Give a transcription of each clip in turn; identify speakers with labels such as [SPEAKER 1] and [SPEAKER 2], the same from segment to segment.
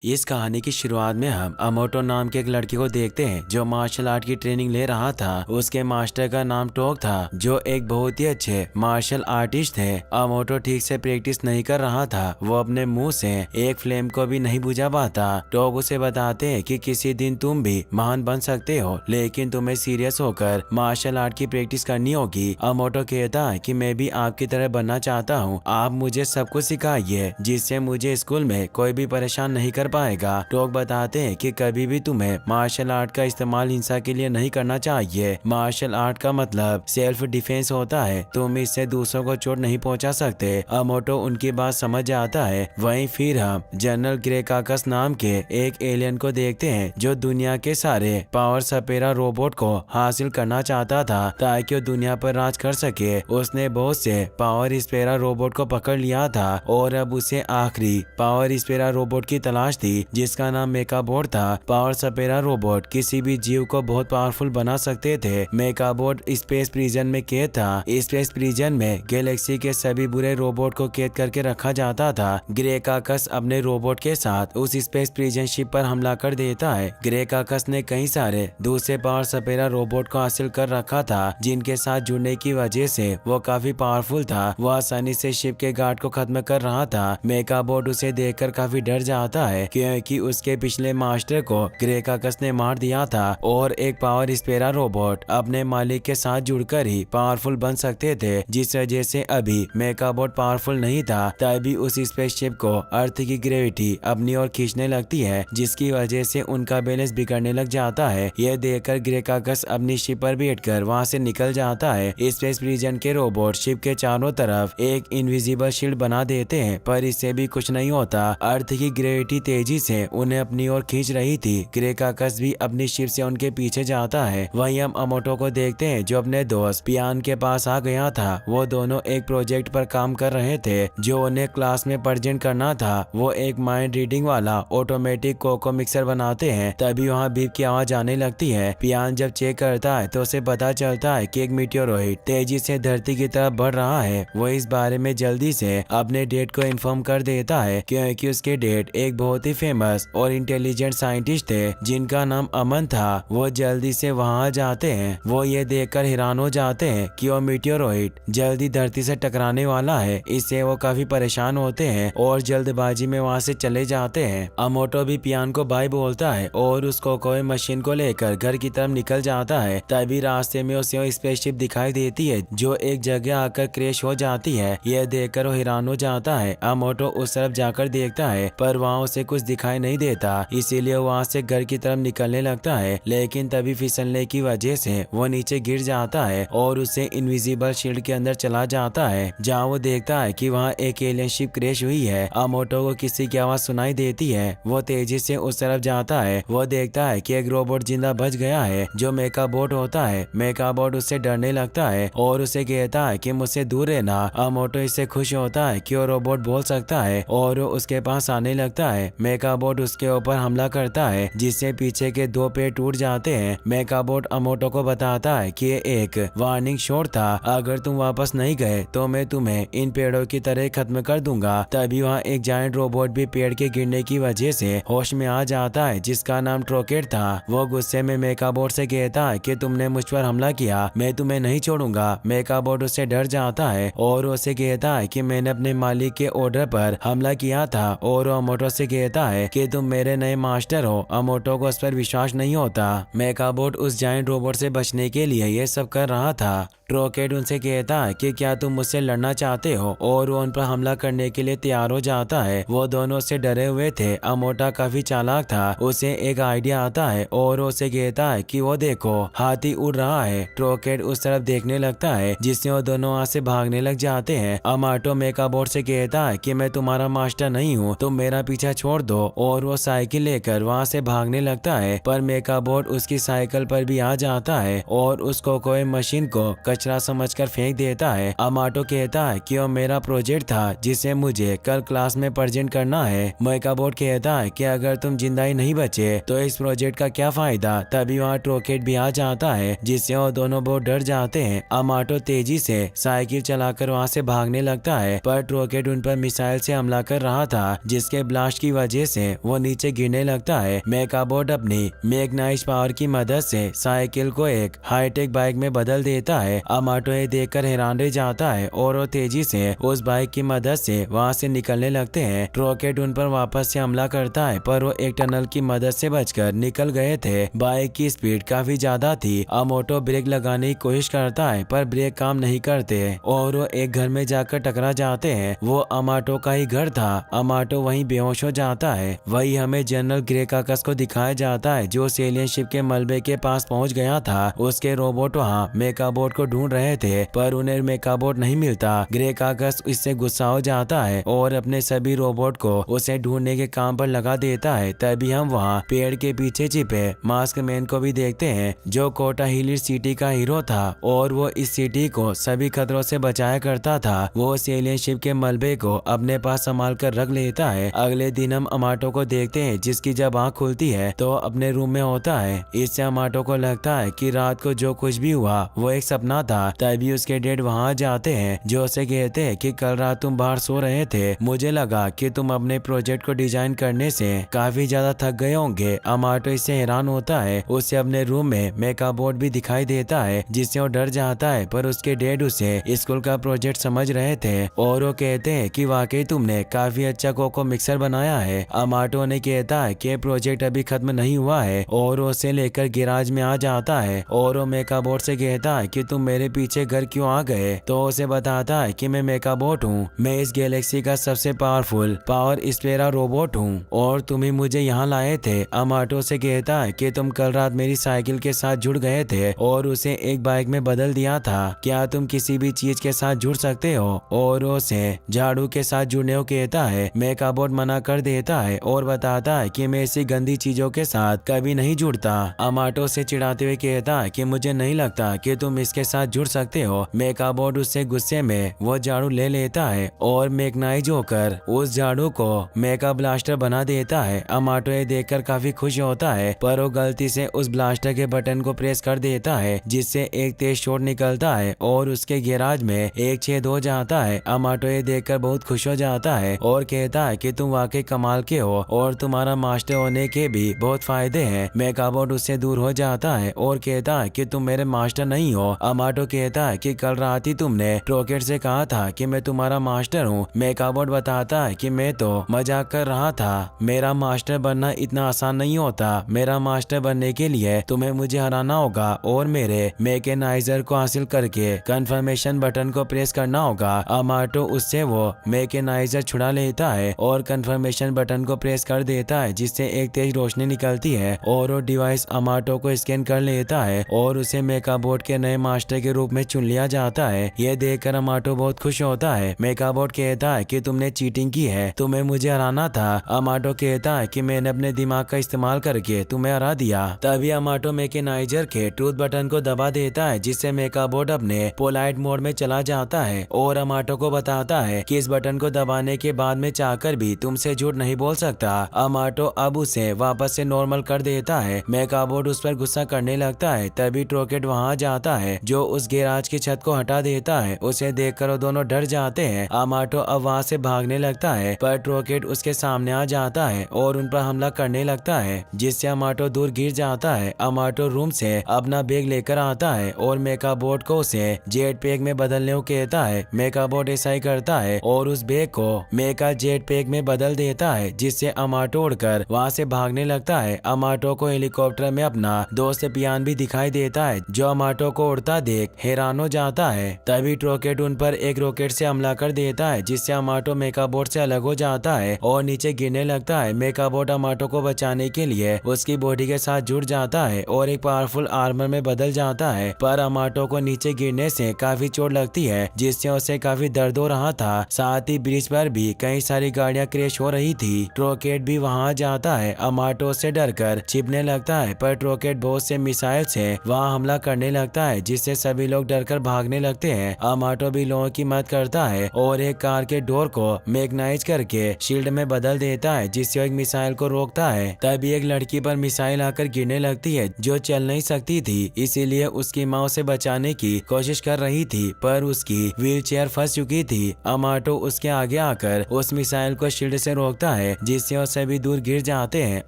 [SPEAKER 1] इस कहानी की शुरुआत में हम अमोटो नाम के एक लड़के को देखते हैं जो मार्शल आर्ट की ट्रेनिंग ले रहा था। उसके मास्टर का नाम टोक था जो एक बहुत ही अच्छे मार्शल आर्टिस्ट थे। अमोटो ठीक से प्रैक्टिस नहीं कर रहा था। वो अपने मुंह से एक फ्लेम को भी नहीं बुझा पाता। टोक उसे बताते हैं कि किसी दिन तुम भी महान बन सकते हो, लेकिन तुम्हें सीरियस होकर मार्शल आर्ट की प्रैक्टिस करनी होगी। अमोटो कहता है कि मैं भी आपकी तरह बनना चाहता हूँ। आप मुझे सब कुछ सिखाइए जिससे मुझे स्कूल में कोई भी परेशान नहीं कर पाएगा। टोक बताते हैं कि कभी भी तुम्हें मार्शल आर्ट का इस्तेमाल हिंसा के लिए नहीं करना चाहिए। मार्शल आर्ट का मतलब सेल्फ डिफेंस होता है। तुम इससे दूसरों को चोट नहीं पहुंचा सकते। अमोटो उनकी बात समझ जाता है। वहीं फिर हम जनरल ग्रेकाकस नाम के एक एलियन को देखते हैं जो दुनिया के सारे पावर सपेरा रोबोट को हासिल करना चाहता था ताकि वो दुनिया पर राज कर सके। उसने बहुत से पावर स्पेरा रोबोट को पकड़ लिया था और अब उसे आखिरी पावर स्पेरा रोबोट की तलाश थी जिसका नाम मेकाबॉट था। पावर सपेरा रोबोट किसी भी जीव को बहुत पावरफुल बना सकते थे। मेकाबॉट स्पेस प्रिजन में कैद था। स्पेस प्रिजन में गैलेक्सी के सभी बुरे रोबोट को कैद करके रखा जाता था। ग्रेकाकस अपने रोबोट के साथ उस स्पेस प्रिजन शिप पर हमला कर देता है। ग्रेकाकस ने कई सारे दूसरे पावर सपेरा रोबोट को हासिल कर रखा था जिनके साथ जुड़ने की वजह से वो काफी पावरफुल था। वो आसानी से शिप के गार्ड को खत्म कर रहा था। मेकाबॉट उसे देखकर काफी डर जाता है क्योंकि उसके पिछले मास्टर को ग्रेकाकस ने मार दिया था और एक पावर स्पेरा रोबोट अपने मालिक के साथ जुड़कर ही पावरफुल बन सकते थे, जिस वजह से अभी मेकाबॉट पावरफुल नहीं था। तभी उस स्पेसशिप को अर्थ की ग्रेविटी अपनी ओर खींचने लगती है जिसकी वजह से उनका बैलेंस बिगड़ने लग जाता है। यह देखकर ग्रेकाकस अपनी शिप पर बैठकर वहां से निकल जाता है। स्पेस प्रिजन के रोबोट शिप के चारों तरफ एक इनविजिबल शील्ड बना देते हैं पर इससे भी कुछ नहीं होता। अर्थ की ग्रेविटी तेजी से उन्हें अपनी ओर खींच रही थी। ग्रेकाकस भी अपनी शिप से उनके पीछे जाता है। वहीं हम अमोटो को देखते हैं जो अपने दोस्त पियान के पास आ गया था। वो दोनों एक प्रोजेक्ट पर काम कर रहे थे जो उन्हें क्लास में प्रेजेंट करना था। वो एक माइंड रीडिंग वाला ऑटोमेटिक कोको मिक्सर बनाते हैं। तभी वहाँ बीप की आवाज आने लगती है। पियान जब चेक करता है तो उसे पता चलता है कि एक मीटियोरॉइड तेजी से धरती की तरफ बढ़ रहा है। वो इस बारे में जल्दी से अपने डैड को इन्फॉर्म कर देता है क्योंकि उसके डैड एक बहुत ही फेमस और इंटेलिजेंट साइंटिस्ट थे जिनका नाम अमन था। वो जल्दी से वहां जाते हैं। वो ये देखकर हैरान हो जाते हैं कि वो मीटियोरॉइड जल्दी धरती से टकराने वाला है। इससे वो काफी परेशान होते हैं और जल्दबाजी में वहां से चले जाते हैं। अमोटो भी पियान को बाय बोलता है और उस कोकोए मशीन को लेकर घर की तरफ निकल जाता है। तभी रास्ते में उसे स्पेसशिप दिखाई देती है जो एक जगह आकर क्रैश हो जाती है। यह देखकर वो हैरान हो जाता है। अमोटो उस तरफ जाकर देखता है पर वहाँ उसे कुछ दिखाई नहीं देता, इसीलिए वहाँ से घर की तरफ निकलने लगता है। लेकिन तभी फिसलने की वजह से वो नीचे गिर जाता है और उसे इनविजिबल शील्ड के अंदर चला जाता है जहाँ वो देखता है कि वहाँ एक एलियन शिप क्रैश हुई है। अमोटो को किसी की आवाज सुनाई देती है। वो तेजी से उस तरफ जाता है। वो देखता है कि एक रोबोट जिंदा बच गया है जो मेकाबॉट होता है। मेकाबॉट उससे डरने लगता है और उसे कहता है कि मुझसे दूर रहना। अमोटो इससे खुश होता है कि वो रोबोट बोल सकता है और वो उसके पास आने लगता है। मेकाबॉट उसके ऊपर हमला करता है जिससे पीछे के दो पैर टूट जाते हैं। मेकाबॉट अमोटो को बताता है कि ये एक वार्निंग शॉट था, अगर तुम वापस नहीं गए तो मैं तुम्हें इन पेड़ों की तरह खत्म कर दूंगा। तभी वहाँ एक जायंट रोबोट भी पेड़ के गिरने की वजह से होश में आ जाता है जिसका नाम ट्रोकेट था। वो गुस्से में मेकाबॉट से कहता है कि तुमने मुझ पर हमला किया, मैं तुम्हें नहीं छोड़ूंगा। मेकाबॉट उससे डर जाता है और उसे कहता है कि मैंने अपने मालिक के ऑर्डर पर हमला किया था और अमोटो से कहता है कि तुम मेरे नए मास्टर हो। अमोटो को उस पर विश्वास नहीं होता। मेकाबॉट उस जायंट रोबोट से बचने के लिए ये सब कर रहा था। ट्रोकेट उनसे कहता है कि क्या तुम मुझसे लड़ना चाहते हो और वो उन पर हमला करने के लिए तैयार हो जाता है। वो दोनों से डरे हुए थे। अमोटा काफी चालाक था। उसे एक आइडिया आता है और उसे कहता है कि वो देखो हाथी उड़ रहा है। ट्रोकेट उस तरफ देखने लगता है जिससे वो दोनों वहाँ से भागने लग जाते हैं। अमाटो मेकाबॉट से कहता है कि मैं तुम्हारा मास्टर नहीं हूँ, तुम मेरा पीछा छोड़ दो और वो साइकिल लेकर वहाँ से भागने लगता है पर मेकाबॉट उसकी साइकिल पर भी आ जाता है और उस कोकोए मशीन को कचरा समझकर फेंक देता है। अमाटो कहता है कि वो मेरा प्रोजेक्ट था जिसे मुझे कल क्लास में प्रेजेंट करना है। मेकाबॉट कहता है कि अगर तुम जिंदा ही नहीं बचे तो इस प्रोजेक्ट का क्या फायदा। तभी वहाँ ट्रोकेट भी आ जाता है जिससे वो दोनों बहुत डर जाते हैं। अमाटो तेजी से साइकिल चलाकर वहाँ से भागने लगता है पर ट्रोकेट उन पर मिसाइल से हमला कर रहा था जिसके ब्लास्ट की वजह से वो नीचे गिरने लगता है। मेकाबॉट अपनी मैग्नाइज पावर की मदद से साइकिल को एक हाईटेक बाइक में बदल देता है। अमाटो ये देखकर हैरान रह जाता है और वो तेजी से उस बाइक की मदद से वहाँ से निकलने लगते हैं। ट्रोकेट उन पर वापस से हमला करता है पर वो एक टनल की मदद से बचकर निकल गए थे। बाइक की स्पीड काफी ज्यादा थी। अमाटो ब्रेक लगाने की कोशिश करता है पर ब्रेक काम नहीं करते और वो एक घर में जाकर टकरा जाते हैं। वो अमाटो का ही घर था। अमाटो वहीं बेहोश हो जाता है। वही हमें जनरल ग्रेकाकस को दिखाया जाता है जो एलियन शिप के मलबे के पास पहुंच गया था। उसके रोबोट वहाँ मेकाबॉट को ढूंढ रहे थे पर उन्हें मेकाबॉट नहीं मिलता। ग्रेकाकस इससे गुस्सा हो जाता है और अपने सभी रोबोट को उसे ढूंढने के काम पर लगा देता है। तभी हम वहाँ पेड़ के पीछे छिपे मास्क मैन को भी देखते हैं जो कोटा हिली सिटी का हीरो था और वो इस सिटी को सभी खतरों से बचाया करता था। वो एलियन शिप के मलबे को अपने पास संभाल कर रख लेता है। अगले दिन हम अमाटो को देखते हैं जिसकी जब आँख खुलती है तो अपने रूम में होता है। इससे अमाटो को लगता है कि रात को जो कुछ भी हुआ वो एक सपना था। तभी उसके डैड वहाँ जाते हैं जो उसे कहते हैं कि कल रात तुम बाहर सो रहे थे, मुझे लगा कि तुम अपने प्रोजेक्ट को डिजाइन करने से काफी ज्यादा थक गए होंगे। अमाटो इससे हैरान होता है। उसे अपने रूम में मेकाबॉट भी दिखाई देता है जिससे वो डर जाता है पर उसके डैड उसे स्कूल का प्रोजेक्ट समझ रहे थे और वो कहते हैं कि वाकई तुमने काफी अच्छा कोको मिक्सर बनाया है। अमाटो ने कहता है कि प्रोजेक्ट अभी खत्म नहीं हुआ है और उसे लेकर गैराज में आ जाता है और वो मेकाबॉट से कहता है कि तुम मेरे पीछे घर क्यों आ गए। तो उसे बताता है कि मैं मेकाबॉट हूँ, मैं इस गैलेक्सी का सबसे पावरफुल पावर स्पेरा रोबोट हूँ और तुम ही मुझे यहाँ लाए थे। अमाटो से कहता है कि तुम कल रात मेरी साइकिल के साथ जुड़ गए थे और उसे एक बाइक में बदल दिया था। क्या तुम किसी भी चीज के साथ जुड़ सकते हो? और उसे झाड़ू के साथ जुड़ने को कहता है। मेकाबॉट मना कर देता है और बताता है कि मैं ऐसी गंदी चीजों के साथ कभी नहीं जुड़ता। अमाटो से चिढ़ाते हुए कहता है कि मुझे नहीं लगता कि तुम इसके साथ जुड़ सकते हो। मेकाबॉट उससे गुस्से में वो झाड़ू ले लेता है और मैग्नाइज होकर उस झाड़ू को मेका ब्लास्टर बना देता है। अमाटो ये देखकर काफी खुश होता है पर वो गलती से उस ब्लास्टर के बटन को प्रेस कर देता है जिससे एक तेज शॉट निकलता है और उसके गैराज में एक छेद हो जाता है। अमाटो ये देखकर बहुत खुश हो जाता है और कहता है कि तुम वाकई कमाल के हो और तुम्हारा मास्टर होने के भी बहुत फायदे हैं। मेकाबॉट उससे दूर हो जाता है और कहता है कि तुम मेरे मास्टर नहीं हो। अमाटो कहता है कि कल रात ही तुमने ट्रोकेट से कहा था कि मैं तुम्हारा मास्टर हूँ। मेकाबॉट बताता है कि मैं तो मजाक कर रहा था, मेरा मास्टर बनना इतना आसान नहीं होता। मेरा मास्टर बनने के लिए तुम्हें मुझे हराना होगा और मेरे मैकेनाइजर को हासिल करके कंफर्मेशन बटन को प्रेस करना होगा। अमाटो उससे वो मैकेनाइजर छुड़ा लेता है और कंफर्मेशन बटन को प्रेस कर देता है जिससे एक तेज रोशनी निकलती है और वो डिवाइस अमाटो को स्कैन कर लेता है और उसे मेकाबॉट के नए मास्टर के रूप में चुन लिया जाता है। यह देखकर अमाटो बहुत खुश होता है। मेकाबॉट कहता है कि तुमने चीटिंग की है, तुम्हें मुझे हराना था। अमाटो कहता है कि मैंने अपने दिमाग का इस्तेमाल करके तुम्हें हरा दिया। तभी अमाटो मैकेनाइजर के ट्रूथ बटन को दबा देता है जिससे मेकाबॉट अपने पोलाइट मोड में चला जाता है और अमाटो को बताता है कि इस बटन को दबाने के बाद में चाहकर भी तुमसे झूठ नहीं बोल सकता। अमाटो अब उसे वापस से नॉर्मल कर देता है। मेकाबॉट उस पर गुस्सा करने लगता है। तभी ट्रोकेट वहाँ जाता है जो उस गैराज की छत को हटा देता है। उसे देखकर वो दोनों डर जाते हैं। अमाटो अब वहाँ से भागने लगता है पर ट्रोकेट उसके सामने आ जाता है और उन पर हमला करने लगता है जिससे अमाटो दूर गिर जाता है। अमाटो रूम से अपना बैग लेकर आता है और मेकाबॉट को उसे जेट पैक में बदलने को कहता है। मेकाबॉट ऐसा ही करता है और उस बैग को मेका जेट पैक में बदल देता है जिससे अमाटो उड़कर वहाँ से भागने लगता है। अमाटो को हेलीकॉप्टर में अपना दोस्त पियान भी दिखाई देता है जो अमाटो को उड़ता देख हैरान हो जाता है। तभी ट्रोकेट उन पर एक रॉकेट से हमला कर देता है जिससे अमाटो मेकाबॉट से अलग हो जाता है और नीचे गिरने लगता है। मेकाबॉट अमाटो को बचाने के लिए उसकी बॉडी के साथ जुड़ जाता है और एक पावरफुल आर्मर में बदल जाता है पर अमाटो को नीचे गिरने से काफी चोट लगती है जिससे उसे काफी दर्द हो रहा था। साथ ही ब्रिज पर भी कई सारी गाड़ियां क्रैश हो रही थी। ट्रोकेट भी वहां जाता है। अमाटो से डरकर छिपने लगता है पर ट्रोकेट बहुत से मिसाइल से वहां हमला करने लगता है जिससे सभी लोग डरकर भागने लगते हैं। अमाटो भी लोगों की मदद करता है और एक कार के डोर को मैग्नाइज करके शील्ड में बदल देता है, जिससे एक मिसाइल को रोकता है। तभी एक लड़की पर मिसाइल आकर गिरने लगती है जो चल नहीं सकती थी, इसीलिए उसकी माँ उसे बचाने की कोशिश कर रही थी, पर उसकी व्हील चेयर फंस चुकी थी। अमाटो उसके आगे आकर उस मिसाइल को शील्ड से रोकता है, जिससे वो सभी दूर गिर जाते हैं।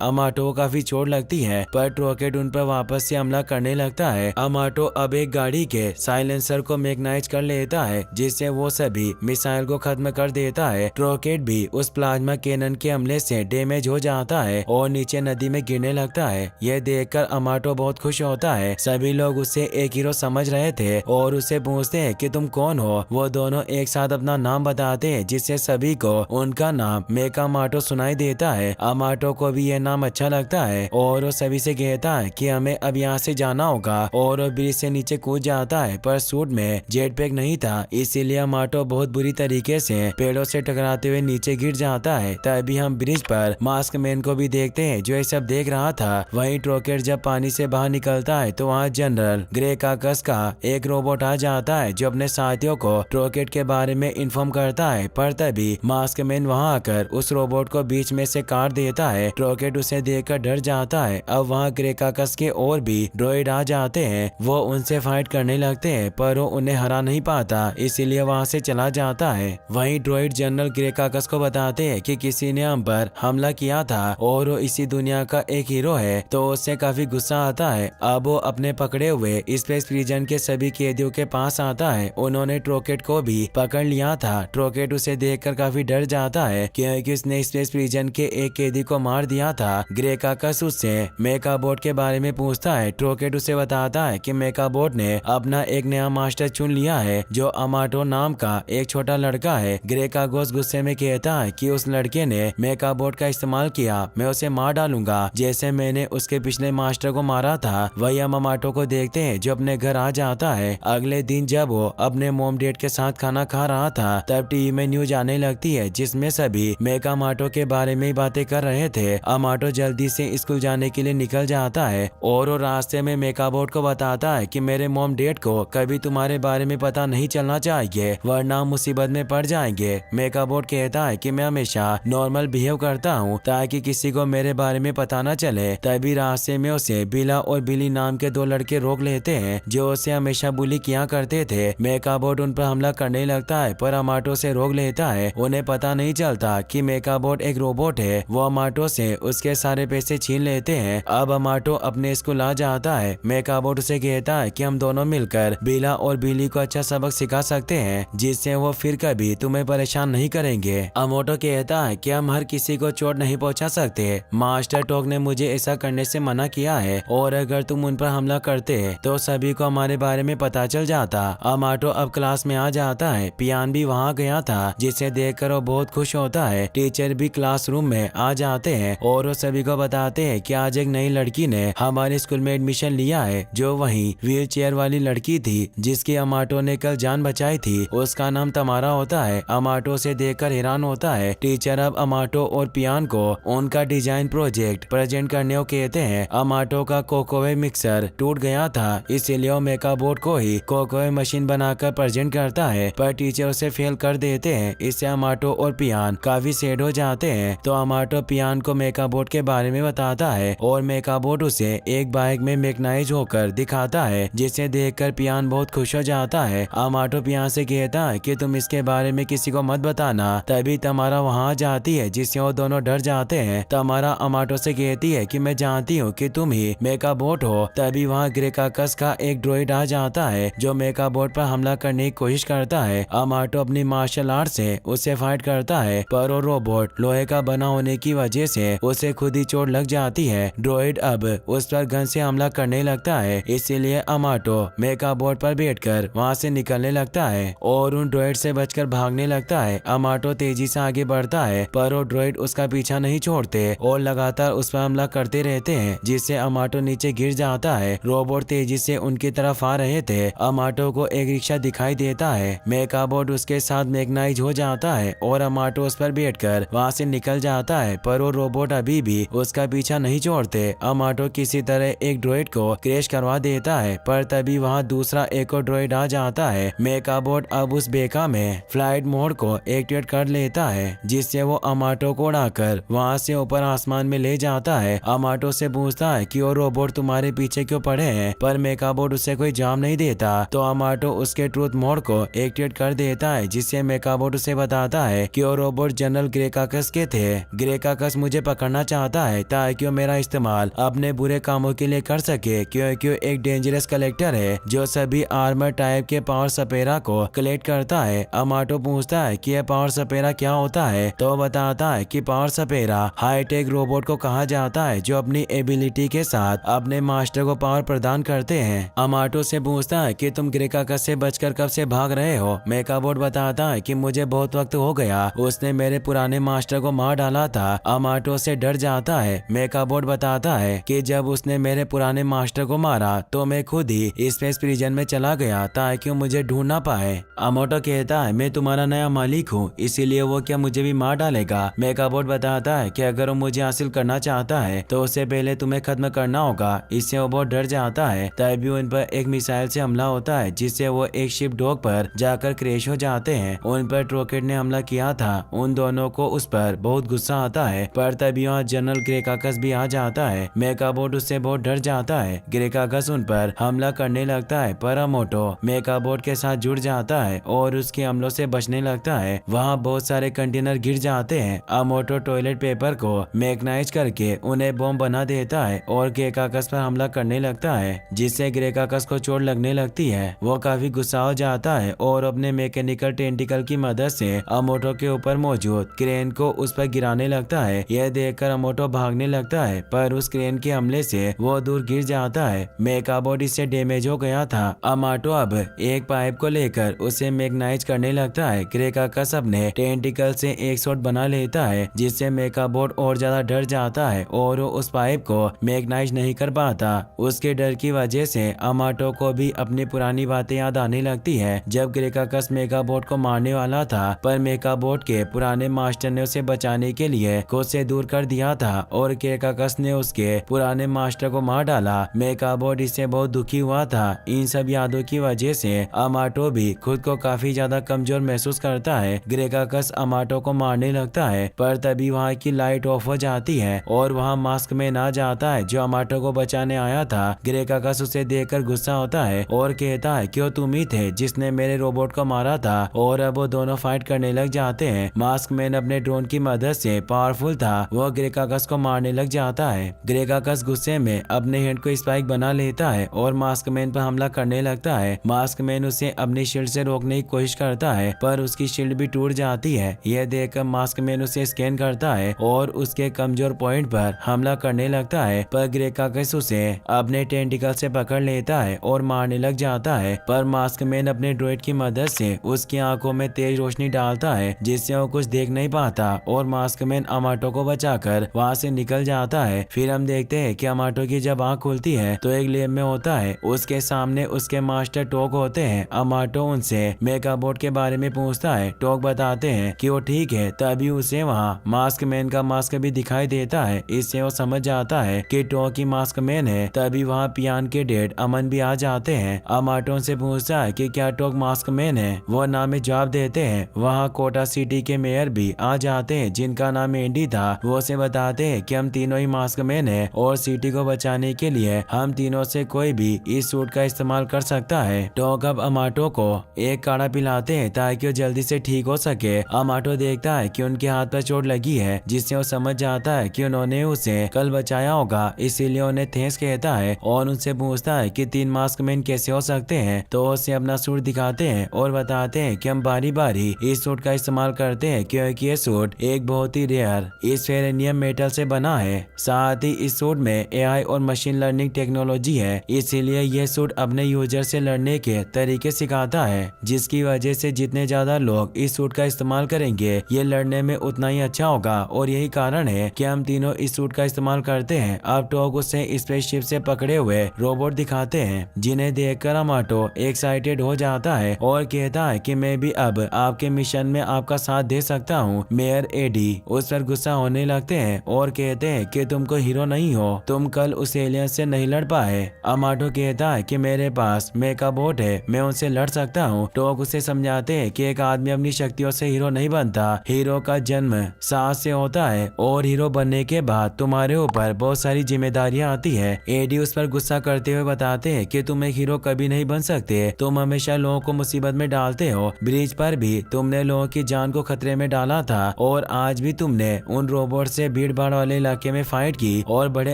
[SPEAKER 1] अमाटो को काफी चोट लगती है, पर रॉकेट उन पर वापस से हमला करने लगता है। अमाटो अब एक गाड़ी के साइलेंसर को मैग्नाइज कर लेता है, जिससे वो सभी मिसाइल को खत्म कर देता है। रॉकेट भी उस प्लाज्मा कैनन के हमले से डैमेज हो जाता है और नीचे नदी में गिरने लगता है। यह देखकर अमाटो बहुत खुश होता है। सभी लोग उसे एक हीरो समझ रहे थे और उसे पूछते हैं कि तुम कौन हो। वो दोनों एक साथ अपना नाम बताते हैं, जिससे सभी को उनका नाम मेकामाटो सुनाई देता है। अमाटो को भी यह नाम अच्छा लगता है और वो सभी से कहता है कि हमें अब यहाँ से जाना होगा, और वो ब्रिज से नीचे कूद जाता है, पर सूट में जेट पैक नहीं था, इसीलिए अमाटो बहुत बुरी तरीके से पेड़ों से टकराते हुए नीचे गिर जाता है। तभी हम ब्रिज पर मास्क मैन को भी देखते हैं, जो ये सब देख रहा था। वहीं रॉकेट जब पानी से बाहर निकलता है तो वहाँ जनरल ग्रे काकस का एक रोबोट आ जाता है, जो अपने साथियों को रॉकेट के बारे में इन्फॉर्म करता है। पर तभी मास्क मैन वहाँ आकर उस रोबोट को बीच में से काट देता है। रॉकेट उसे देखकर डर जाता है। अब वहाँ ग्रे काकस के और भी ड्रॉइड आ जाते हैं। वो उनसे फाइट करने लगते हैं, पर वो उन्हें हरा नहीं पाता, इसीलिए वहाँ से चला जाता है। वहीं ड्रॉइड जनरल ग्रे काकस को बताते हैं कि किसी ने हम पर हमला किया था और वो इसी दुनिया का एक हीरो है, तो उससे काफी गुस्सा आता है। अब वो अपने पकड़े हुए स्पेस प्रिजन के सभी कैदियों के पास आता है। उन्होंने रॉकेट को भी पकड़ लिया था। रॉकेट उसे देखकर काफी डर जाता है, क्योंकि उसने स्पेस प्रिजन के एक कैदी को मार दिया था। ग्रे काकस उससे मेकाबॉट के बारे में पूछता है। रॉकेट उसे बताता है कि मेकाबॉट ने अपना एक नया मास्टर चुन लिया है, जो अमाटो नाम का एक छोटा लड़का है। ग्रे काकस गुस्से में कहता है कि उस लड़के ने मेकाबॉट का इस्तेमाल किया, मैं उसे मार डालूंगा, जैसे मैंने उसके पिछले मास्टर को मारा था। वही हम अमाटो को देखते हैं, जो अपने घर आ जाता है। अगले दिन जब वो अपने मॉम डैड के साथ खाना खा रहा था, तब टीवी में न्यूज आने लगती है, जिसमें सभी मेकामाटो के बारे में बातें कर रहे थे। अमाटो जल्दी से स्कूल जाने के लिए निकल जाता है और वो रास्ते में मेकाबॉट को बताता है कि मेरे मॉम डैड को कभी तुम्हारे बारे में पता नहीं चलना चाहिए, वरना मुसीबत में पड़ जाएंगे। मेकाबॉट कहता है कि मैं हमेशा नॉर्मल बिहेव करता हूँ, ताकि किसी को मेरे बारे में पता न चले। तभी रास्ते में उसे बिला और बिली नाम के दो लड़के रोक लेते हैं, जो उसे हमेशा बुली किया करते थे। मेकाबॉट उन पर हमला करने लगता है, पर अमाटो से रोक लेता है। उन्हें पता नहीं चलता कि मेकाबॉट एक रोबोट है। वो अमाटो से उसके सारे पैसे छीन लेते हैं। अब अमाटो अपने स्कूल आ जाता है। मेकाबॉट उसे कहता है कि हम दोनों मिलकर बिला और बिली को अच्छा सबक सिखा सकते हैं, जिससे वो फिर कभी तुम्हें परेशान नहीं करेंगे। अमाटो कहता है कि हम हर किसी को चोट नहीं पहुंचा सकते। मास्टर टॉक ने मुझे ऐसा करने से मना किया है, और अगर तुम उन पर हमला करते तो सभी को हमारे बारे में पता चल जाता। अमाटो अब क्लास में आ जाता है। पियान भी वहाँ गया था, जिसे देखकर वो बहुत खुश होता है। टीचर भी क्लासरूम में आ जाते हैं और वो सभी को बताते हैं कि आज एक नई लड़की ने हमारे स्कूल में एडमिशन लिया है, जो वही व्हील चेयर वाली लड़की थी जिसकी अमाटो ने कल जान बचाई थी। उसका नाम तमारा होता है। अमाटो से देखकर हैरान होता है। टीचर अब अमाटो और पियान को उनका डिजाइन प्रोजेक्ट प्रेजेंट करने को कहते हैं। अमाटो का कोकोवे मिक्सर टूट गया था, इसीलिए वो मेकाबॉट को ही कोकोवे मशीन बनाकर प्रेजेंट करता है, पर टीचर उसे फेल कर देते हैं। इससे अमाटो और पियान काफी सैड हो जाते हैं। तो अमाटो पियान को मेकाबॉट के बारे में बताता है और मेकाबॉट उसे एक बाइक में मैग्नाइज होकर दिखाता है, जिसे देखकर पियान बहुत खुश हो जाता है। अमाटो पियान से कहता है कि तुम इसके बारे में किसी को मत बताना। तभी तमारा वहाँ जाती है, जिससे वो दोनों डर जाते हैं। तमारा अमाटो से कहती है कि मैं जानती हूँ कि तुम ही मेकाबॉट हो। तभी वहाँ ग्रे काकस का एक ड्रॉइड आ जाता है, जो मेकाबॉट पर हमला करने की कोशिश करता है। अमाटो अपनी मार्शल आर्ट से उससे फाइट करता है, पर वो रोबोट लोहे का बना होने की वजह से उसे खुद ही चोट लग जाती है। ड्रॉइड अब उस पर गन से हमला करने लगता है, इसीलिए अमाटो मेकाबॉट पर बैठकर वहाँ से निकलने लगता है और उन ड्रॉइड से बचकर भागने लगता है। अमाटो तेजी से आगे बढ़ता है, पर वो ड्रॉइड उसका पीछा नहीं छोड़ते और लगातार उस पर हमला करते रहते हैं, जिससे अमाटो नीचे गिर जाता है। रोबोट तेजी से उनकी तरफ आ रहे थे। अमाटो को एक रिक्शा दिखाई देता है। मेकाबॉट उसके साथ मैग्नाइज हो जाता है और अमाटो उस पर बैठकर वहाँ से निकल जाता है, पर वो रोबोट अभी भी उसका पीछा नहीं छोड़ते। अमाटो किसी तरह एक ड्रॉइड को क्रैश करवा देता है, पर तभी वहाँ वहाँ दूसरा एक और ड्रॉइड आ जाता है। मेकाबॉट अब उस बेका में फ्लाइट मोड को एक्टिवेट कर लेता है, जिससे वो अमाटो को उड़ाकर वहाँ से ऊपर आसमान में ले जाता है। अमाटो से पूछता है कि वो रोबोट तुम्हारे पीछे क्यों पड़े हैं, पर मेकाबॉट उसे कोई जवाब नहीं देता। तो अमाटो उसके ट्रूथ मोड को एक्टिवेट कर देता है, जिससे मेकाबॉट उसे बताता है कि वो रोबोट जनरल ग्रेकाकस के थे। ग्रेकाकस मुझे पकड़ना चाहता है ताकि वो मेरा इस्तेमाल अपने बुरे कामों के लिए कर सके, क्योंकि एक डेंजरस कलेक्टर है जो सभी आर्मर टाइप के पावर सपेरा को कलेक्ट करता है। अमाटो पूछता है कि यह पावर सपेरा क्या होता है, तो बताता है कि पावर सपेरा हाईटेक रोबोट को कहा जाता है जो अपनी एबिलिटी के साथ अपने मास्टर को पावर प्रदान करते हैं। अमाटो से पूछता है कि तुम ग्रेकाकस से बचकर कब से भाग रहे हो। मेकाबॉट बताता है कि मुझे बहुत वक्त हो गया, उसने मेरे पुराने मास्टर को मार डाला था। अमाटो से डर जाता है। मेकाबॉट बताता है कि जब उसने मेरे पुराने मास्टर को मारा तो मैं खुद ही स्पेस प्रिजन में चला गया ताकि वो मुझे ढूंढ ना पाए। अमाटो कहता है मैं तुम्हारा नया मालिक हूँ, इसीलिए वो क्या मुझे भी मार डालेगा। मेकाबॉट बताता है कि अगर वो मुझे हासिल करना चाहता है तो उससे पहले तुम्हें खत्म करना होगा। इससे वो बहुत डर जाता है। तभी उन पर एक मिसाइल से हमला होता है, जिससे वो एक शिप डॉक पर जाकर क्रैश हो जाते हैं। उन पर रॉकेट ने हमला किया था। उन दोनों को उस पर बहुत गुस्सा आता है, पर तभी वहाँ जनरल ग्रेकाकस भी आ जाता है। मेकाबॉट उससे बहुत डर जाता है। ग्रेकाकस उन पर हमला करने लगता है, पर अमाटो मेकाबॉट के साथ जुड़ जाता है और उसके हमलों से बचने लगता है। वहाँ बहुत सारे कंटेनर गिर जाते हैं। अमाटो टॉयलेट पेपर को मैग्नाइज करके उन्हें बॉम्ब बना देता है और ग्रेकाकस पर हमला करने लगता है, जिससे ग्रेकाकस को चोट लगने लगती है। वो काफी गुस्सा हो जाता है और अपने मैकेनिकल टेंटिकल की मदद से अमाटो के ऊपर मौजूद क्रेन को उस पर गिराने लगता है। यह देखकर अमाटो भागने लगता है, पर उस क्रेन के हमले से वो दूर गिर जाता है। मेकाबॉट इससे डैमेज हो गया था। अमाटो अब एक पाइप को लेकर उसे मैग्नाइज करने लगता है। ग्रेकाकस अपने टेंटिकल से एक शॉट बना लेता है, जिससे मेकाबॉट और ज्यादा डर जाता है और वो उस पाइप को मैग्नाइज नहीं कर पाता। उसके डर की वजह से अमाटो को भी अपनी पुरानी बातें याद आने लगती है, जब ग्रेकाकस मेकाबॉट को मारने वाला था, पर मेकाबॉट के पुराने मास्टर ने उसे बचाने के लिए खुद से दूर कर दिया था और ग्रेकाकस ने उसके पुराने मास्टर को मार डाला। मेकाबॉट इससे बहुत दुखी हुआ था। इन सब यादों की वजह से अमाटो भी खुद को काफी ज्यादा कमजोर महसूस करता है। ग्रेकाकस अमाटो को मारने लगता है, पर तभी वहाँ की लाइट ऑफ हो जाती है और वहाँ मास्क मैन आ जाता है जो अमाटो को बचाने आया था। ग्रेकाकस उसे देखकर गुस्सा होता है और कहता है कि वो तुम ही थे जिसने मेरे रोबोट को मारा था, और अब वो दोनों फाइट करने लग जाते हैं। मास्क मैन अपने ड्रोन की मदद से पावरफुल था, वो ग्रेकाकस को मारने लग जाता है। ग्रेकाकस गुस्से में अपने हैंड को स्पाइक बना लेता है और मास्क मैन पर हमला करने लगता है। मास्क मैन उसे अपनी शील्ड से रोकने की कोशिश करता है, पर उसकी शील्ड भी टूट जाती है। यह देखकर मास्क मैन उसे स्कैन करता है और उसके कमजोर पॉइंट पर हमला करने लगता है, पर ग्रेकाकस उसे अपने टेंटिकल से पकड़ लेता है और मारने लग जाता है। पर मास्क मैन अपने ड्रोइड की मदद से उसकी आंखों में तेज रोशनी डालता है, जिससे वो कुछ देख नहीं पाता, और मास्क मैन अमाटो को बचाकर वहाँ से निकल जाता है। फिर हम देखते हैं कि अमाटो की जब आंख खुलती है तो एक लैब में होता है। उसके सामने उसके मास्टर टोक होते हैं। अमाटो उनसे मेकाबॉट के बारे में पूछता है। टोक बताते हैं कि वो ठीक है। तभी उसे वहाँ मास्क मैन का मास्क भी दिखाई देता है। इससे वो समझ जाता है कि टोक ही मास्क मैन है। तभी वहाँ पियान के डैड अमन भी आ जाते हैं। अमाटो से पूछता है कि क्या टोक मास्क मैन है। वो नाम में जवाब देते हैं। वहाँ कोटा सिटी के मेयर भी आ जाते हैं, जिनका नाम एंडी था। वो उसे बताते हैं कि हम तीनों ही मास्क मैन है और सिटी को बचाने के लिए हम तीनों से कोई भी इस सूट का इस्तेमाल कर सकता है। टोक अब अमाटो को एक काढ़ा पिलाते हैं ताकि वो जल्दी से ठीक हो सके। अमाटो देखता है कि उनके हाथ पर चोट लगी है, जिससे वो समझ जाता है कि उन्होंने उसे कल बचाया होगा, इसीलिए उन्हें थैंक्स कहता है और उनसे पूछता है कि 3 मास्क मैन कैसे हो सकते हैं। तो उसे अपना सूट दिखाते हैं और बताते हैं कि हम बारी बारी इस सूट का इस्तेमाल करते हैं, क्योंकि ये सूट एक बहुत ही रेयर स्फेरेनियम मेटल से बना है। साथ ही इस सूट में एआई और मशीन लर्निंग टेक्नोलॉजी है, इसीलिए यह सूट अपने यूजर से लड़ने के तरीके सिखाता है, जिसकी वजह से जितने ज्यादा लोग इस सूट का इस्तेमाल करेंगे ये लड़ने में उतना ही अच्छा होगा। और यही कारण है कि हम तीनों इस सूट का इस्तेमाल करते हैं। अब टोक उसे स्पेसशिप से पकड़े हुए रोबोट दिखाते हैं, जिन्हें देखकर अमाटो एक्साइटेड हो जाता है और कहता है कि मैं भी अब आपके मिशन में आपका साथ दे सकता हूँ। मेयर एडी उस पर गुस्सा होने लगते हैं और कहते हैं कि तुम कोई हीरो नहीं हो, तुम कल उस एलियन से नहीं लड़ पाए। अमाटो कहता है कि मेरे पास मेका बोट है, मैं उनसे लड़ सकता हूँ। टोक उसे समझाते हैं कि एक आदमी अपनी शक्तियों से हीरो नहीं बनता, हीरो का जन्म साहस से होता है और हीरो बनने के बाद तुम्हारे ऊपर बहुत सारी जिम्मेदारियां आती है। एडी उस पर गुस्सा करते हुए बताते हैं कि तुम एक हीरो कभी नहीं बन सकते, तुम हमेशा लोगों को मुसीबत में डालते हो। ब्रिज पर भी तुमने लोगों की जान को खतरे में डाला था और आज भी तुमने उन रोबोट से भीड़ भाड़ वाले इलाके में फाइट की। और बड़े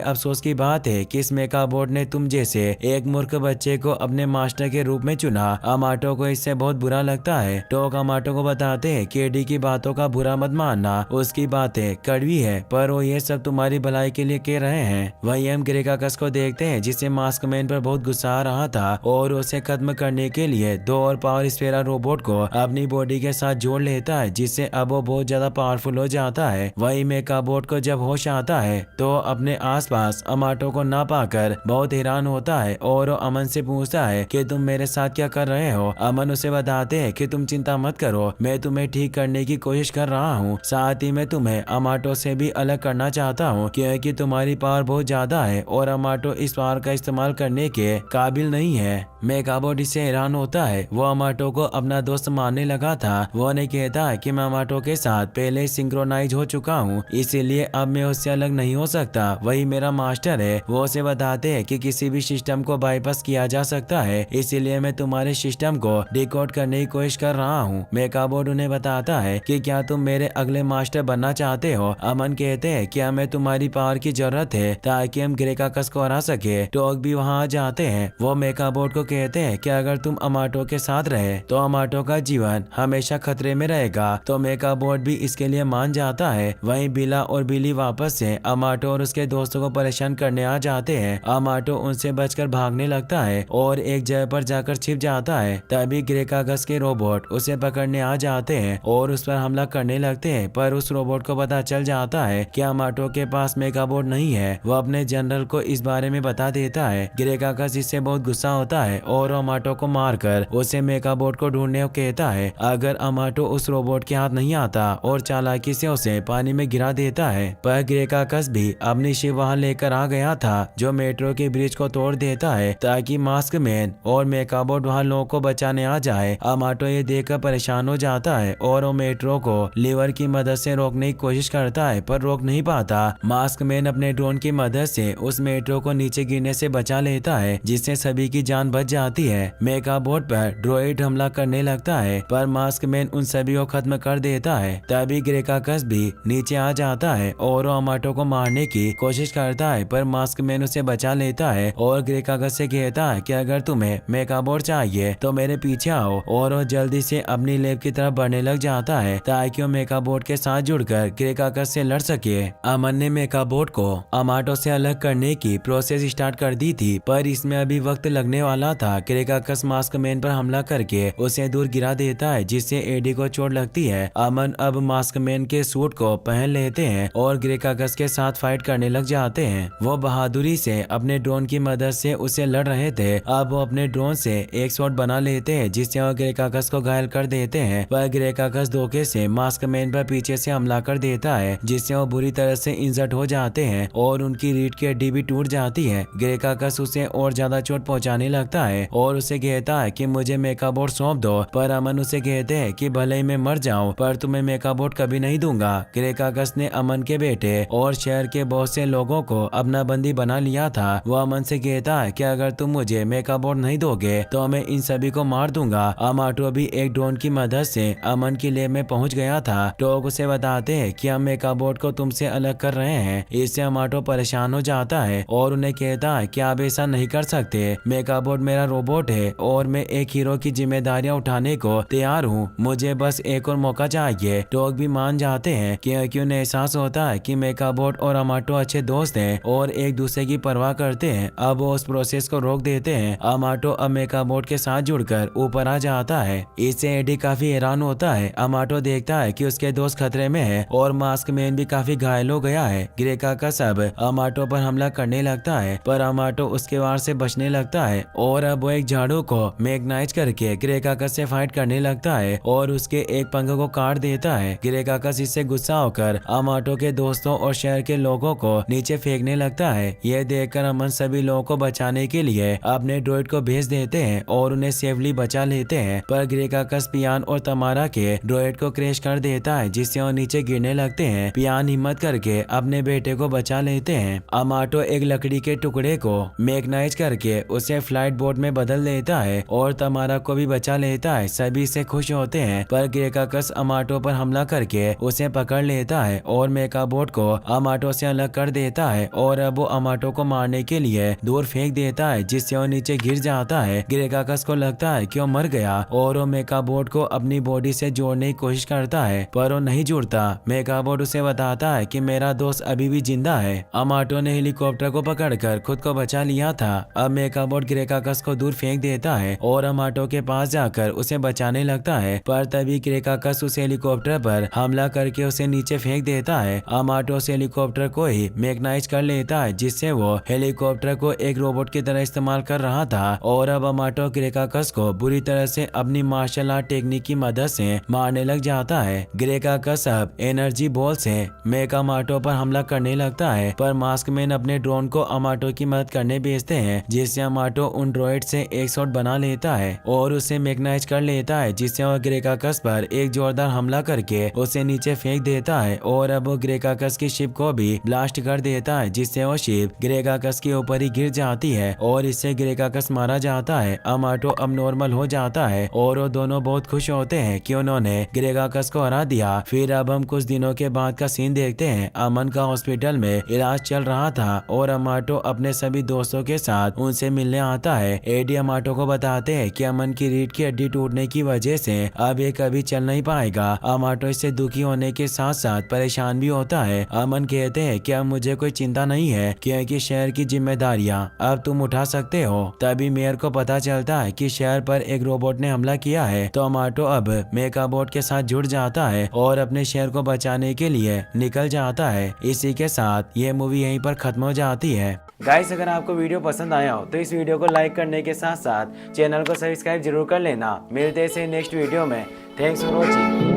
[SPEAKER 1] अफसोस की बात है कि इस मेका बोट ने तुम जैसे एक मूर्ख बच्चे को अपने मास्टर के रूप में चुना। अमाटो को इससे बहुत बुरा लगता है। टोक अमाटो को बताते हैं कि एडी की बातों का बुरा मत मानना, उसकी बातें कड़वी है पर वो ये सब तुम्हारी भलाई के लिए कह रहे हैं। वहीं हम ग्रेकाकस को देखते हैं जिसे मास्क मैन पर बहुत गुस्सा आ रहा था और उसे खत्म करने के लिए 2 और पावर स्फेरा रोबोट को अपनी बॉडी के साथ जोड़ लेता है, जिससे अब वो बहुत ज्यादा पावरफुल हो जाता है। वहीं मेका बोट को जब होश आता है तो अपने आसपास अमाटो को ना पाकर बहुत हैरान होता है और वो अमन से पूछता है कि तुम मेरे साथ क्या कर रहे हो। अमन उसे बताते हैं कि तुम चिंता मत करो, मैं तुम्हें ठीक करने की कोशिश कर रहा हूँ, साथ ही मैं तुम्हें अमाटो से भी अलग करना चाहता हूँ क्योंकि तुम्हारी पावर बहुत ज्यादा है और अमाटो इस पावर का इस्तेमाल करने के काबिल नहीं है। मेका बोट इससे हैरान होता है, वो अमाटो को अपना दोस्त मानने लगा था। वो ने कहता है कि मैं अमाटो के साथ पहले सिंक्रोनाइज हो चुका हूँ, इसीलिए अब मैं उससे अलग नहीं हो सकता, वही मेरा मास्टर है। वो उसे बताते हैं कि किसी भी सिस्टम को बाईपास किया जा सकता है, इसीलिए मैं तुम्हारे सिस्टम को डिकोड करने की कोशिश कर रहा हूँ। मेका बोट उन्हें बताता है कि क्या तुम मेरे अगले मास्टर बनना चाहते हो। अमन कहते हैं कि हमें तुम्हारी पावर की जरूरत है ताकि हम ग्रेकाकस को हरा सके। टोक भी वहाँ आ जाते हैं। वो मेका बोट को कहते हैं कि अगर तुम अमाटो के साथ रहे तो अमाटो का जीवन हमेशा खतरे में रहेगा, तो मेका बोट भी इसके लिए मान जाता है। वहीं बिला और बिली वापस से अमाटो और उसके दोस्तों को परेशान करने आ जाते हैं। अमाटो उनसे बचकर भागने लगता है और एक जगह पर जाकर छिप जाता है। तभी ग्रेकाकस के रोबोट उसे पकड़ने आ जाते हैं और उस पर हमला करने लगते हैं, पर उस रोबोट को पता चल जाता है कि अमाटो के पास मेका बोट नहीं है। वो अपने जनरल को इस बारे में बता देता है। ग्रेकाकस इससे बहुत गुस्सा होता है और अमाटो को मारकर उसे मेका बोट को ढूंढने को कहता है। अगर अमाटो उस रोबोट के हाथ नहीं आता और चालाकी से उसे पानी में गिरा देता है, पर ग्रेकाकस भी अपनी शिप वहाँ लेकर आ गया था जो मेट्रो के ब्रिज को तोड़ देता है ताकि मास्क मैन और मेका बोट वहाँ लोगों को बचाने आ जाए। अमाटो ये देखकर परेशान हो जाता है और वो मेट्रो को लीवर की मदद से रोकने की कोशिश करता है पर रोक नहीं पाता। मास्क मैन अपने ड्रोन की मदद से उस मेट्रो को नीचे गिरने से बचा लेता है, जिससे सभी की जान बच जाती है। मेका बोट पर ड्रोइड हमला करने लगता है पर मास्क मैन उन सभी को खत्म कर देता है। तभी ग्रेकाकस भी नीचे आ जाता है और वो अमाटो को मारने की कोशिश करता है, पर मास्क मैन उसे बचा लेता है और ग्रेकाकस से कहता है कि अगर तुम्हें मेका बोट चाहिए तो मेरे पीछे आओ, और वो जल्दी से अपनी लैब की तरफ बढ़ने लग जाता है ताकि वो मेका बोट के साथ जुड़कर ग्रेकाकस से लड़ सके। अमन ने मेका बोट को अमाटो से अलग करने की प्रोसेस स्टार्ट कर दी थी, पर इसमें अभी वक्त लगने वाला था। ग्रेकाकस मास्क मैन पर हमला करके उसे दूर गिरा देता है, जिससे एडी को चोट लगती है। अमन अब मास्क मैन के सूट को पहन लेते हैं और ग्रेकाकस के साथ फाइट करने लग जाते हैं। वो बहादुरी से अपने ड्रोन की मदद से उसे लड़ रहे थे। अब वो अपने ड्रोन से एक शॉट बना लेते हैं जिससे वो ग्रेकाकस को घायल कर देते हैं, पर ग्रेकाकस धोखे से मास्क मैन पर पीछे से हमला कर देता है, जिससे वो बुरी तरह से इंजर्ड हो जाते हैं और उनकी रीढ़ की हड्डी भी टूट जाती है। ग्रेकाकस उसे और ज्यादा चोट पहुंचाने लगता है और उसे कहता है कि मुझे मेका बोट सौंप दो, पर अमन उसे कहते हैं कि भले ही मैं मर जाऊं पर तुम्हें मेका बोट कभी नहीं दूंगा। ग्रेकाकस ने अमन के बेटे और शहर के बहुत से लोगों को अपना बंदी बना लिया था। वो अमन से कहता है कि अगर तुम मुझे मेका बोट नहीं दोगे तो मैं इन सभी को मार दूंगा। अमाटो भी एक ड्रोन की मदद से अमन की लैब में पहुंच गया था। टोक उसे बताते हैं कि हम मेका बोट को तुमसे अलग कर रहे हैं। इससे अमाटो परेशान हो जाता है और उन्हें कहता है कि आप ऐसा नहीं कर सकते, मेका बोट मेरा रोबोट है और मैं एक हीरो की जिम्मेदारियां उठाने को तैयार हूँ, मुझे बस एक और मौका चाहिए। टोक भी मान जाते हैं क्योंकि उन्हें एहसास होता है कि मेका बोट और अमाटो अच्छे दोस्त हैं और एक दूसरे की परवाह करते हैं। अब वो उस प्रोसेस को रोक देते हैं। अमाटो अब मेका बोट के साथ जुड़कर ऊपर आ जाता है। इससे एडी काफी हैरान होता है। अमाटो देखता है कि उसके दोस्त खतरे में है और मास्क मैन भी काफी घायल हो गया है। ग्रेकाकस अब अमाटो पर हमला करने लगता है, पर अमाटो उसके वार से बचने लगता है और अब वो एक झाड़ू को मैग्नाइज करके ग्रेकाकस से फाइट करने लगता है और उसके एक पंख को काट देता है। ग्रेकाकस इससे गुस्सा होकर अमाटो के दोस्तों और शहर के लोगों को नीचे फेंकने लगता है। यह देखकर अमन सभी लोगों को बचाने के लिए लिए अपने ड्रॉइड को भेज देते हैं और उन्हें सेफली बचा लेते हैं। पर ग्रेकाकस पियान और तमारा के ड्रॉइड को क्रैश कर देता है, जिससे वो नीचे गिरने लगते हैं। पियान हिम्मत करके अपने बेटे को बचा लेते हैं। अमाटो एक लकड़ी के टुकड़े को मैग्नाइज करके उसे फ्लाइट बोट में बदल देता है और तमारा को भी बचा लेता है। सभी से खुश होते हैं, पर ग्रेकाकस अमाटो पर हमला करके उसे पकड़ लेता है और मेकाबोट को अमाटो से अलग कर देता है और अब वो अमाटो को मारने के लिए दूर फेंक देता है, जिससे वो नीचे गिर जाता है। ग्रेकाकस को लगता है कि वो मर गया और वो मेकाबोट को अपनी बॉडी से जोड़ने की कोशिश करता है, पर वो नहीं जुड़ता। मेकाबोट उसे बताता है कि मेरा दोस्त अभी भी जिंदा है। अमाटो ने हेलीकॉप्टर को पकड़कर खुद को बचा लिया था। अब मेकाबोट ग्रेकाकस को दूर फेंक देता है और अमाटो के पास जाकर उसे बचाने लगता है, पर तभी ग्रेकाकस उस हेलीकॉप्टर पर हमला करके उसे नीचे फेंक देता है। अमाटो उस हेलीकॉप्टर को ही मैग्नाइज कर लेता है, जिससे वो हेलीकॉप्टर को एक रोबोट की तरह इस्तेमाल कर रहा था। और अब अमाटो ग्रेकाकस को बुरी तरह से अपनी मार्शल आर्ट टेक्निक की मदद से मारने लग जाता है। ग्रेकाकस अब एनर्जी बॉल से मेकामाटो पर हमला करने लगता है, पर मास्कमैन अपने ड्रोन को अमाटो की मदद करने भेजते हैं, जिससे अमाटो उन ड्रॉइड से एक शॉट बना लेता है और उसे मैग्नाइज कर लेता है, जिससे वह ग्रेकाकस पर एक जोरदार हमला करके उसे नीचे फेंक देता है और अब वो ग्रेकाकस की शिप को भी ब्लास्ट कर देता है, जिससे वो शिप ग्रेकाकस के ऊपर ही गिर जाती है और इससे ग्रेकाकस मारा जाता है। अमाटो अब नॉर्मल हो जाता है और वो दोनों बहुत खुश होते हैं कि उन्होंने ग्रेकाकस को हरा दिया। फिर अब हम कुछ दिनों के बाद का सीन देखते हैं। अमन का हॉस्पिटल में इलाज चल रहा था और अमाटो अपने सभी दोस्तों के साथ उनसे मिलने आता है। एडी अमाटो को बताते हैं कि अमन की रीढ़ की हड्डी टूटने की वजह से अब ये कभी चल नहीं पाएगा। अमाटो इससे दुखी होने के साथ साथ परेशान भी होता है। अमन कहते हैं कि अब मुझे कोई चिंता नहीं है, क्योंकि शहर की जिम्मेदारियां अब तुम उठा सकते हो। तभी मेयर को पता चलता है कि शहर पर एक रोबोट ने हमला किया है, तो अमाटो अब मेकाबोट के साथ जुड़ जाता है और अपने शहर को बचाने के लिए निकल जाता है। इसी के साथ ये मूवी यहीं पर खत्म हो जाती है। गाइस, अगर आपको वीडियो पसंद आया हो तो इस वीडियो को लाइक करने के साथ साथ चैनल को सब्सक्राइब जरूर कर लेना। मिलते हैं नेक्स्ट वीडियो में। Thanks for watching.